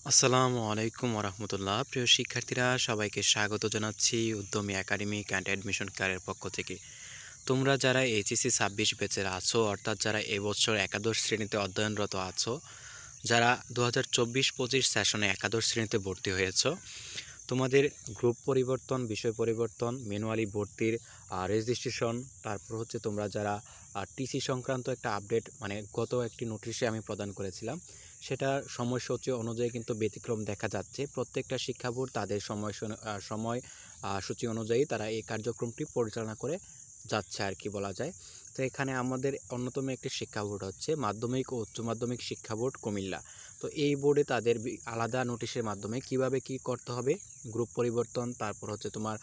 আসসালামু আলাইকুম ওরহমতুল্লাহ। প্রিয় শিক্ষার্থীরা, সবাইকে স্বাগত জানাচ্ছি উদ্যমী একাডেমিক অ্যান্ড অ্যাডমিশন কেয়ারের পক্ষ থেকে। তোমরা যারা এইচএসসি 26 ব্যাচের আছো, অর্থাৎ যারা এবছর একাদশ শ্রেণীতে অধ্যয়নরত আছো, যারা 2024-25 সেশনে একাদশ শ্রেণীতে ভর্তি হয়েছো, তোমাদের গ্রুপ পরিবর্তন, বিষয় পরিবর্তন, ম্যানুয়ালি ভর্তির রেজিস্ট্রেশন, তারপর হচ্ছে তোমরা যারা টিসি সংক্রান্ত একটা আপডেট গত একটি নোটিশে আমি প্রদান করেছিলাম, সেটার সময়সূচি অনুযায়ী কিন্তু ব্যতিক্রম দেখা যাচ্ছে। প্রত্যেকটা শিক্ষা বোর্ড তাদের সময় সূচি অনুযায়ী তারা এই কার্যক্রমটি পরিচালনা করে যাচ্ছে আর কি বলা যায়। তো এখানে আমাদের অন্যতম একটি শিক্ষা বোর্ড হচ্ছে মাধ্যমিক ও উচ্চ মাধ্যমিক শিক্ষা বোর্ড কুমিল্লা। তো এই বোর্ডে তাদের আলাদা নোটিশের মাধ্যমে কিভাবে কি করতে হবে, গ্রুপ পরিবর্তন, তারপর হচ্ছে তোমার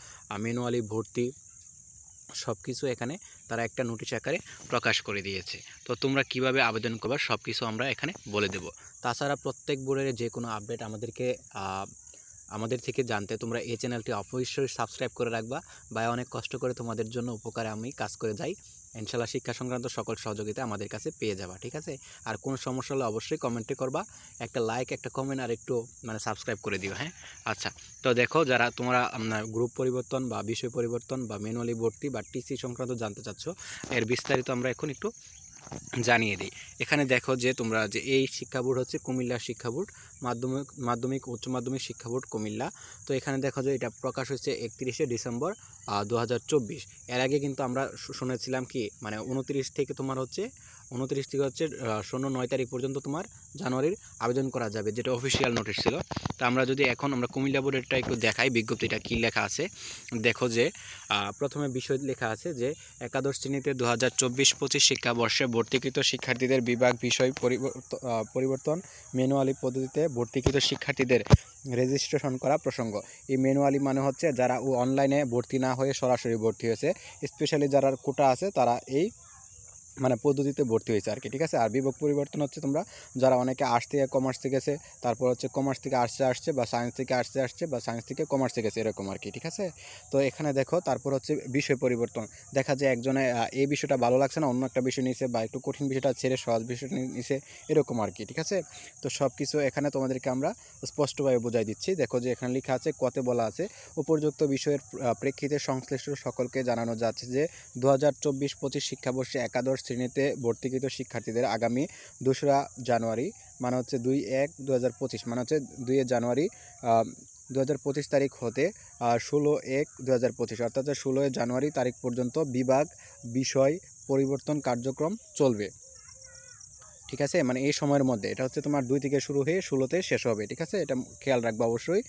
ম্যানুয়ালি ভর্তি, সব কিছু এখানে তারা একটা নোটিশ আকারে প্রকাশ করে দিয়েছে। তো তোমরা কিভাবে আবেদন করবে সব কিছু আমরা এখানে বলে দেব। তাছাড়া প্রত্যেক বোর্ডের যে কোনো আপডেট আমাদের থেকে জানতে তোমরা এই চ্যানেলটি অবশ্যই সাবস্ক্রাইব করে রাখবা। বা অনেক কষ্ট করে তোমাদের জন্য উপকারে আমি কাজ করে যাই। ইনশাল্লাহ শিক্ষা সংক্রান্ত সকল সহযোগিতা আমাদের কাছে পেয়ে যাবা, ঠিক আছে? আর কোনো সমস্যা হলে অবশ্যই কমেন্টে করবা, একটা লাইক, একটা কমেন্ট আর একটু সাবস্ক্রাইব করে দিও, হ্যাঁ? আচ্ছা, তো দেখো, যারা তোমরা গ্রুপ পরিবর্তন বা বিষয় পরিবর্তন বা ম্যানুয়ালি ভর্তি বা টিসি সংক্রান্ত জানতে চাচ্ছ, এর বিস্তারিত আমরা এখন একটু জানিয়ে দিই। এখানে দেখো যে তোমরা যে এই শিক্ষা বোর্ড হচ্ছে কুমিল্লা শিক্ষা বোর্ড, মাধ্যমিক উচ্চ মাধ্যমিক শিক্ষা বোর্ড কুমিল্লা। তো এখানে দেখো যে এটা প্রকাশ হচ্ছে 31শে ডিসেম্বর 2024। এর আগে কিন্তু আমরা শুনেছিলাম কি 29 থেকে তোমার হচ্ছে 9 তারিখ পর্যন্ত তোমার জানুয়ারির আবেদন করা যাবে, যেটা অফিসিয়াল নোটিশ ছিল। তো আমরা যদি এখন কুমিল্লা বোর্ডেরটা একটু দেখাই, বিজ্ঞপ্তিটা কী লেখা আছে দেখো যে প্রথমে বিষয় লেখা আছে যে একাদশ শ্রেণীতে 2024-25 শিক্ষাবর্ষে ভর্তিকৃত শিক্ষার্থীদের বিভাগ বিষয় পরিবর্তন ম্যানুয়ালি পদ্ধতিতে ভর্তিকৃত শিক্ষার্থীদের রেজিস্ট্রেশন করা প্রসঙ্গ। এই ম্যানুয়ালি মানে হচ্ছে যারা অনলাইনে ভর্তি না হয়ে সরাসরি ভর্তি হয়েছে, স্পেশালি যারা কোটা আছে তারা এই পদ্ধতিতে ভর্তি হয়েছে আর কি, ঠিক আছে? আর বিভাগ পরিবর্তন হচ্ছে তোমরা যারা অনেকে আর্টস থেকে কমার্সে গেছে, তারপর হচ্ছে কমার্স থেকে আর্টসে আসছে, বা সায়েন্স থেকে আর্টসে আসছে, বা সায়েন্স থেকে কমার্সে গেছে, এরকম আর কি, ঠিক আছে? তো এখানে দেখো, তারপর হচ্ছে বিষয় পরিবর্তন। দেখা যায় একজনে এই বিষয়টা ভালো লাগছে না, অন্য একটা বিষয় নিয়েছে, বা একটু কঠিন বিষয়টা ছেড়ে সহজ বিষয়টা নিয়েছে, এরকম আর কি, ঠিক আছে? তো সব কিছু এখানে তোমাদেরকে আমরা স্পষ্টভাবে বোঝাই দিচ্ছি। দেখো যে এখানে লেখা আছে, কতে বলা আছে, উপযুক্ত বিষয়ের প্রেক্ষিতে সংশ্লিষ্ট সকলকে জানানো যাচ্ছে যে 2024-25 শিক্ষাবর্ষে একাদশ শ্রেণীতে ভর্তিকৃত শিক্ষার্থীদের আগামী 2রা জানুয়ারি হচ্ছে 2/1/2025 হচ্ছে 2 জানুয়ারি 2025 তারিখ হতে 16/1/2025 অর্থাৎ 16 জানুয়ারি তারিখ পর্যন্ত বিভাগ বিষয় পরিবর্তন কার্যক্রম চলবে, ঠিক আছে? এই সময়ের মধ্যে এটা হচ্ছে তোমার 2 থেকে শুরু হয়ে 16তে শেষ হবে, ঠিক আছে? এটা খেয়াল রাখবা অবশ্যই।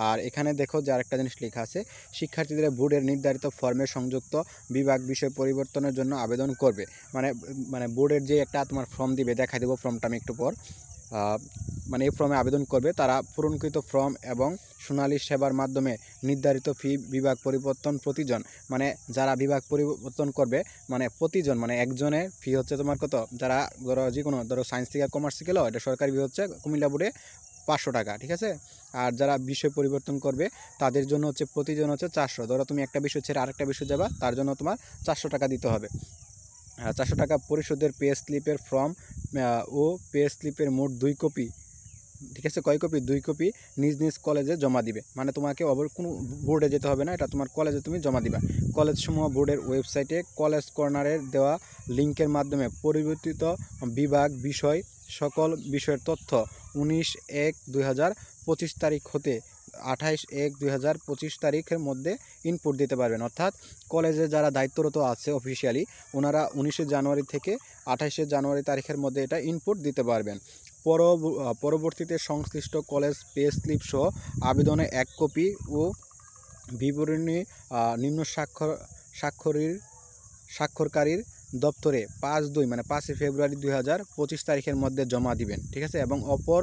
আর এখানে দেখো যে আরেকটা জিনিস লেখা আছে, শিক্ষার্থীদের বোর্ডের নির্ধারিত ফর্মে সংযুক্ত বিভাগ বিষয় পরিবর্তনের জন্য আবেদন করবে। বোর্ডের যে একটা তোমার ফর্ম দিবে, দেখা দেবো ফর্মটা আমি একটু পর। এই ফর্মে আবেদন করবে তারা পূরণকৃত ফর্ম এবং সোনালী সেবার মাধ্যমে নির্ধারিত ফি বিভাগ পরিবর্তন প্রতিজন, যারা বিভাগ পরিবর্তন করবে প্রতিজন একজনের ফি হচ্ছে তোমার কত, যারা ধরো সায়েন্স থেকে কমার্স থেকে গেলো, এটা সরকারি ফি হচ্ছে কুমিল্লা বোর্ডে 500 টাকা, ঠিক আছে? আর যারা বিষয় পরিবর্তন করবে তাদের জন্য হচ্ছে প্রতিজন হচ্ছে 400। ধরো তুমি একটা বিষয় ছেড়ে আরেকটা বিষয় যাবা, তার জন্য তোমার 400 টাকা দিতে হবে। 400 টাকা পরিশোধের পে স্লিপের ফর্ম ও পে স্লিপের মোট 2 কপি, ঠিক আছে? কয় কপি? 2 কপি নিজ নিজ কলেজে জমা দিবে। তোমাকে কোনো বোর্ডে যেতে হবে না, এটা তোমার কলেজে তুমি জমা দিবা। কলেজসমূহ বোর্ডের ওয়েবসাইটে কলেজ কর্নারের দেওয়া লিঙ্কের মাধ্যমে পরিবর্তিত বিভাগ বিষয় সকল বিষয়ের তথ্য 19/1/2025 তারিখ হতে 28/1/2025 তারিখের মধ্যে ইনপুট দিতে পারবেন। অর্থাৎ কলেজে যারা দায়িত্বরত আছে অফিসিয়ালি, ওনারা 19 জানুয়ারি থেকে 28 জানুয়ারি তারিখের মধ্যে এটা ইনপুট দিতে পারবেন। পরবর্তীতে সংশ্লিষ্ট কলেজ পে স্লিপ সহ আবেদনে 1 কপি ও বিবরণী নিম্ন স্বাক্ষরকারীর দপ্তরে 5 ফেব্রুয়ারি 2025 তারিখের মধ্যে জমা দিবেন, ঠিক আছে? এবং অপর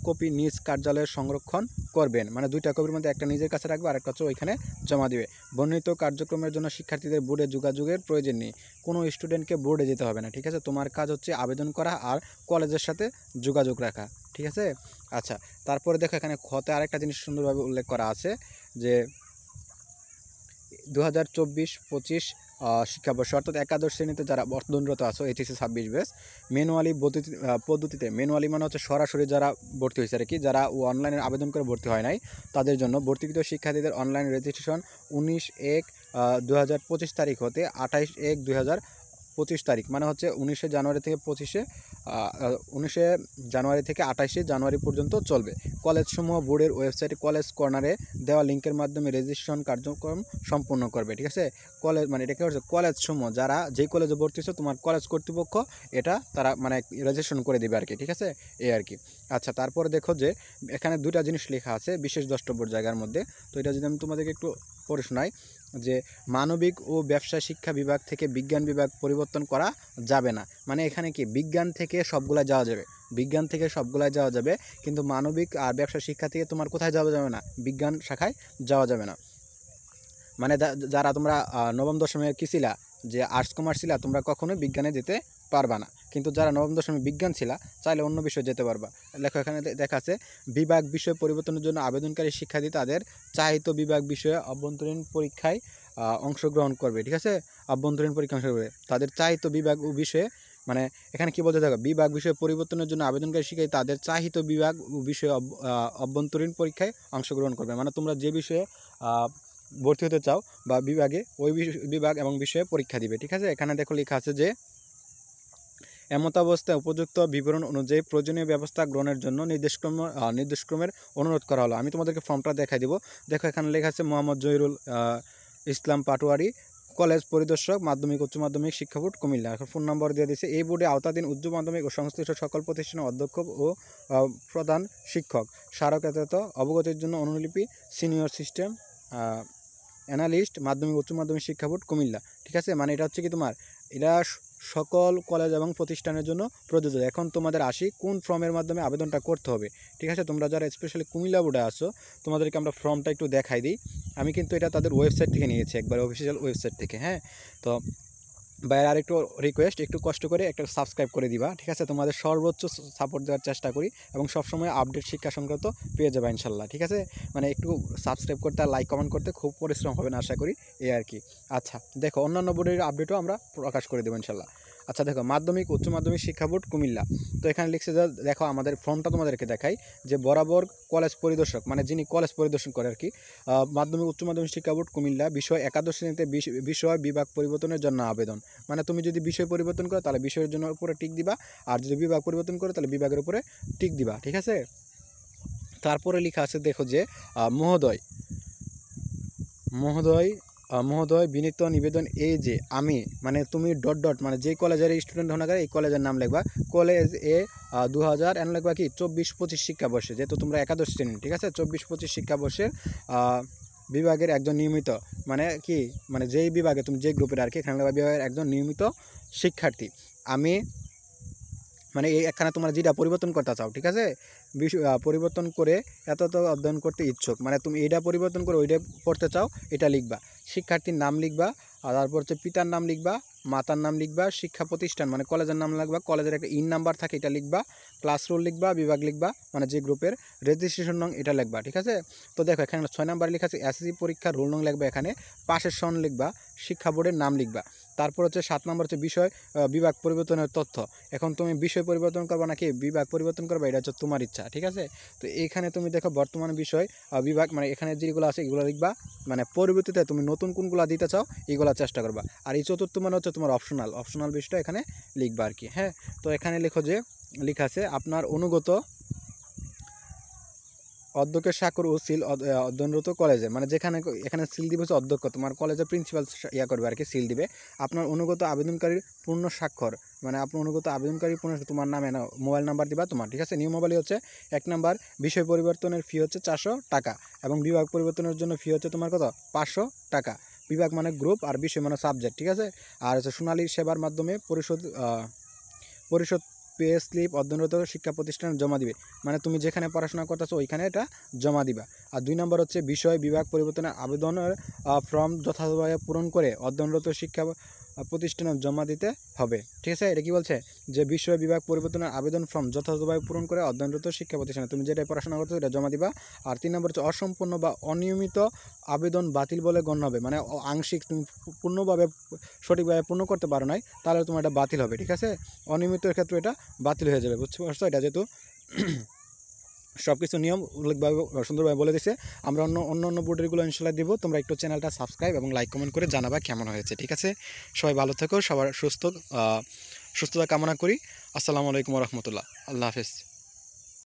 কপি নিজ কার্যালয়ে সংরক্ষণ করবেন। 2টা কপির মধ্যে একটা নিজের কাছে রাখবে, আরেকটা হচ্ছে ওইখানে জমা দিবে। বর্ণিত কার্যক্রমের জন্য শিক্ষার্থীদের বোর্ডে যোগাযোগের প্রয়োজন নেই, কোনো স্টুডেন্টকে বোর্ডে যেতে হবে না, ঠিক আছে? তোমার কাজ হচ্ছে আবেদন করা আর কলেজের সাথে যোগাযোগ রাখা, ঠিক আছে? আচ্ছা, তারপরে দেখো এখানে খতে আরেকটা জিনিস সুন্দরভাবে উল্লেখ করা আছে যে 2024-25 শিক্ষাবর্ষ অর্থাৎ একাদশ শ্রেণীতে যারা অধ্যয়নরত আছো এইচএসসি 26 ব্যাচ ম্যানুয়ালি পদ্ধতিতে, ম্যানুয়ালি মানে হচ্ছে সরাসরি যারা ভর্তি হয়েছে আর কি, যারা অনলাইনে আবেদন করে ভর্তি হয় নাই তাদের জন্য ভর্তিকৃত শিক্ষার্থীদের অনলাইন রেজিস্ট্রেশন 19/1/2025 তারিখ হতে 28/1/2025 তারিখ, মানে হচ্ছে 19শে জানুয়ারি থেকে 19শে জানুয়ারি থেকে 28শে জানুয়ারি পর্যন্ত চলবে। কলেজসমূহ বোর্ডের ওয়েবসাইটে কলেজ কর্নারে দেওয়া লিঙ্কের মাধ্যমে রেজিস্ট্রেশন কার্যক্রম সম্পূর্ণ করবে। ঠিক আছে, কলেজ মানে এটা কি হচ্ছে, কলেজসমূহ যারা যেই কলেজে ভর্তি হচ্ছে তোমার কলেজ কর্তৃপক্ষ এটা তারা মানে রেজিস্ট্রেশন করে দেবে আর কি। ঠিক আছে, এই আর কি। আচ্ছা, তারপরে দেখো যে এখানে দুইটা জিনিস লেখা আছে বিশেষ দ্রষ্টব্য জায়গার মধ্যে। তো এটা যদি আমি তোমাদেরকে একটু পড়ে শোনাই যে মানবিক ও ব্যবসা শিক্ষা বিভাগ থেকে বিজ্ঞান বিভাগ পরিবর্তন করা যাবে না। মানে এখানে কি বিজ্ঞান থেকে সবগুলা যাওয়া যাবে, বিজ্ঞান থেকে সবগুলাই যাওয়া যাবে, কিন্তু মানবিক আর ব্যবসা শিক্ষা থেকে তোমার কোথায় যাওয়া যাবে না, বিজ্ঞান শাখায় যাওয়া যাবে না। মানে যারা তোমরা নবম দশমে কি ছিলা যে আর্টস কমার্স ছিলা তোমরা কখনোই বিজ্ঞানে যেতে পারবা না, কিন্তু যারা নবম দশমে বিজ্ঞান ছিলা চাইলে অন্য বিষয়ে যেতে পারবা। লেখো এখানে দেখা আছে বিভাগ বিষয় পরিবর্তনের জন্য আবেদনকারী শিক্ষার্থী তাদের চাহিত বিভাগ বিষয়ে অভ্যন্তরীণ পরীক্ষায় অংশগ্রহণ করবে। ঠিক আছে, অভ্যন্তরীণ পরীক্ষা অংশগ্রহণ করবে তাদের চাহিত বিভাগ ও বিষয়ে, মানে এখানে কি বলতে থাকো, বিভাগ বিষয় পরিবর্তনের জন্য আবেদনকারী শিক্ষার্থী তাদের চাহিত বিভাগ ও বিষয়ে অভ্যন্তরীণ পরীক্ষায় অংশগ্রহণ করবে। মানে তোমরা যে বিষয়ে ভর্তি হতে চাও বা বিভাগে ওই বিভাগ এবং বিষয়ে পরীক্ষা দিবে। ঠিক আছে, এখানে দেখো লেখা আছে যে এমতাবস্থায় উপযুক্ত বিবরণ অনুযায়ী প্রয়োজনীয় ব্যবস্থা গ্রহণের জন্য নির্দেশক্রমের অনুরোধ করা হলো। আমি তোমাদেরকে ফর্মটা দেখাই দিব। দেখো এখানে লেখা আছে মোহাম্মদ জহিরুল ইসলাম পাটোয়ারি, কলেজ পরিদর্শক, মাধ্যমিক উচ্চ মাধ্যমিক শিক্ষা বোর্ড কুমিল্লা। এখন ফোন নম্বর দিয়ে দিয়েছে। এই বোর্ডে আওতাধীন উচ্চ মাধ্যমিক ও সংশ্লিষ্ট সকল প্রতিষ্ঠানের অধ্যক্ষ ও প্রধান শিক্ষক স্মারকত অবগতির জন্য অনুলিপি সিনিয়র সিস্টেম অ্যানালিস্ট মাধ্যমিক উচ্চ মাধ্যমিক শিক্ষা বোর্ড কুমিল্লা। ঠিক আছে, মানে এটা হচ্ছে কি তোমার এটা সকল কলেজ এবং প্রতিষ্ঠানের জন্য প্রযোজ্য। এখন তোমাদের আসি কোন ফর্মের মাধ্যমে আবেদনটা করতে হবে। ঠিক আছে, তোমরা যারা স্পেশালি কুমিল্লা বোর্ডে আসো তোমাদেরকে আমরা ফর্মটা একটু দেখাই দিই। আমি কিন্তু এটা তাদের ওয়েবসাইট থেকে নিয়েছি, একবার অফিসিয়াল ওয়েবসাইট থেকে। হ্যাঁ, তো ভাইয়ের আরেকটু রিকোয়েস্ট, একটু কষ্ট করে একটা সাবস্ক্রাইব করে দিবা। ঠিক আছে, তোমাদের সর্বোচ্চ সাপোর্ট দেওয়ার চেষ্টা করি এবং সবসময় আপডেট শিক্ষা সংক্রান্ত পেয়ে যাবে ইনশাল্লাহ। ঠিক আছে, মানে একটু সাবস্ক্রাইব করতে আর লাইক কমেন্ট করতে খুব পরিশ্রম হবে না আশা করি, এই আর কি। আচ্ছা দেখো, অন্যান্য বোর্ডের আপডেটও আমরা প্রকাশ করে দেবো ইনশাল্লাহ। আচ্ছা দেখো, মাধ্যমিক উচ্চ মাধ্যমিক শিক্ষা বোর্ড কুমিল্লা। তো এখানে লিখছে যে দেখো আমাদের ফর্মটা তোমাদেরকে দেখাই যে বরাবর কলেজ পরিদর্শক, মানে যিনি কলেজ পরিদর্শন করে আর কি, মাধ্যমিক উচ্চ মাধ্যমিক শিক্ষা বোর্ড কুমিল্লা, বিষয় একাদশ শ্রেণীতে বিষয় বিভাগ পরিবর্তনের জন্য আবেদন। মানে তুমি যদি বিষয় পরিবর্তন করো তাহলে বিষয়ের জন্য উপরে টিক দিবা, আর যদি বিভাগ পরিবর্তন করো তাহলে বিভাগের উপরে টিক দিবা। ঠিক আছে, তারপরে লেখা আছে দেখো যে মহোদয় মহোদয় মহোদয় বিনীত নিবেদন এই যে আমি, মানে তুমি ডট ডট মানে যেই কলেজের স্টুডেন্ট হো না এই কলেজের নাম লিখবা, কলেজ এ 2000 এন লিখবা কি 24-25 শিক্ষাবর্ষে, যেহেতু তোমরা একাদশ শ্রেণী। ঠিক আছে, 24-25 শিক্ষাবর্ষের বিভাগের একজন নিয়মিত, মানে কি মানে যেই বিভাগে তুমি যে গ্রুপের আর কি, এখানে বিভাগের একজন নিয়মিত শিক্ষার্থী আমি, মানে এই এখানে তোমরা যেটা পরিবর্তন করতে চাও। ঠিক আছে, পরিবর্তন করে এত অধ্যয়ন করতে ইচ্ছুক, মানে তুমি এইটা পরিবর্তন করে ওইটা পড়তে চাও, এটা লিখবা। শিক্ষার্থীর নাম লিখবা, আর তারপর হচ্ছে পিতার নাম লিখবা, মাতার নাম লিখবা, শিক্ষা প্রতিষ্ঠান মানে কলেজের নাম লিখবা, কলেজের একটা নাম্বার থাকে এটা লিখবা, ক্লাস রোল লিখবা, বিভাগ লিখবা, মানে যে গ্রুপের রেজিস্ট্রেশন নং এটা লিখবা। ঠিক আছে, তো দেখো এখানে 6 নাম্বার লেখা আছে এসএসসি পরীক্ষার রোল নং লিখবা, এখানে পাশের সন লিখবা, শিক্ষা বোর্ডের নাম লিখবা। তারপর হচ্ছে 7 নাম্বার হচ্ছে বিষয় বিভাগ পরিবর্তনের তথ্য। এখন তুমি বিষয় পরিবর্তন করবা নাকি বিভাগ পরিবর্তন করবা, এটা হচ্ছে তোমার ইচ্ছা। ঠিক আছে, তো এইখানে তুমি দেখো বর্তমান বিষয় বিভাগ, মানে এখানে যেগুলো আছে এগুলো লিখবা, মানে পরবর্তীতে তুমি নতুন কোনগুলো দিতে চাও এইগুলো চেষ্টা করবা। আর এই চতুর্থ মানে হচ্ছে তোমার অপশনাল বিষয়টা এখানে লিখবা আর কি। হ্যাঁ, তো এখানে লেখো যে লেখা আছে আপনার অনুগত অধ্যক্ষের স্বাক্ষর ও সিল অধ্যয়নরত কলেজে, মানে যেখানে এখানে সিল দিবে হচ্ছে অধ্যক্ষ, তোমার কলেজের প্রিন্সিপাল করবে আর কি, সিল দিবে। আপনার অনুগত আবেদনকারীর পূর্ণ স্বাক্ষর, মানে আপনার অনুগত আবেদনকারী পূর্ণ তোমার নামে না মোবাইল নাম্বার দিবা তোমার। ঠিক আছে, নিয়ম মোবাইলই হচ্ছে 1 নাম্বার বিষয় পরিবর্তনের ফি হচ্ছে 400 টাকা এবং বিভাগ পরিবর্তনের জন্য ফি হচ্ছে তোমার কত 500 টাকা। বিভাগ মানে গ্রুপ আর বিষয় মানে সাবজেক্ট। ঠিক আছে, আর হচ্ছে সোনালী সেবার মাধ্যমে পরিশোধ পে স্লিপ অধ্যয়নরত শিক্ষা প্রতিষ্ঠানে জমা দিবে, মানে তুমি যেখানে পড়াশোনা করতেছো ওইখানে এটা জমা দিবা। আর 2 নম্বর হচ্ছে বিষয় বিভাগ পরিবর্তনের আবেদনের ফর্ম যথাযথভাবে পূরণ করে অধ্যয়নরত শিক্ষা প্রতিষ্ঠানে জমা দিতে হবে। ঠিক আছে, এটা কি বলছে যে বিষয় বিভাগ পরিবর্তনের আবেদন ফর্ম যথাযথভাবে পূরণ করে অধ্যয়নরত শিক্ষা প্রতিষ্ঠানে তুমি যেটা পড়াশোনা করছো এটা জমা দিবা। আর 3 নম্বর হচ্ছে অসম্পূর্ণ বা অনিয়মিত আবেদন বাতিল বলে গণ্য হবে, মানে আংশিক তুমি পূর্ণভাবে সঠিকভাবে পূর্ণ করতে পারো নাই, তাহলে তোমার এটা বাতিল হবে। ঠিক আছে, অনিয়মিতের ক্ষেত্রে এটা বাতিল হয়ে যাবে, বুঝতে পারছো? এটা যেহেতু সব কিছু নিয়ম উল্লেখভাবে সুন্দরভাবে বলে দিছে। আমরা অন্য বোর্ডেরগুলো ইনশাল্লাহ দিব। তোমরা একটু চ্যানেলটা সাবস্ক্রাইব এবং লাইক কমেন্ট করে জানাবা কেমন হয়েছে। ঠিক আছে, সবাই ভালো থেকো, সবার সুস্থতা কামনা করি। আসসালামু আলাইকুম রহমতুল্লাহ, আল্লাহ হাফেজ।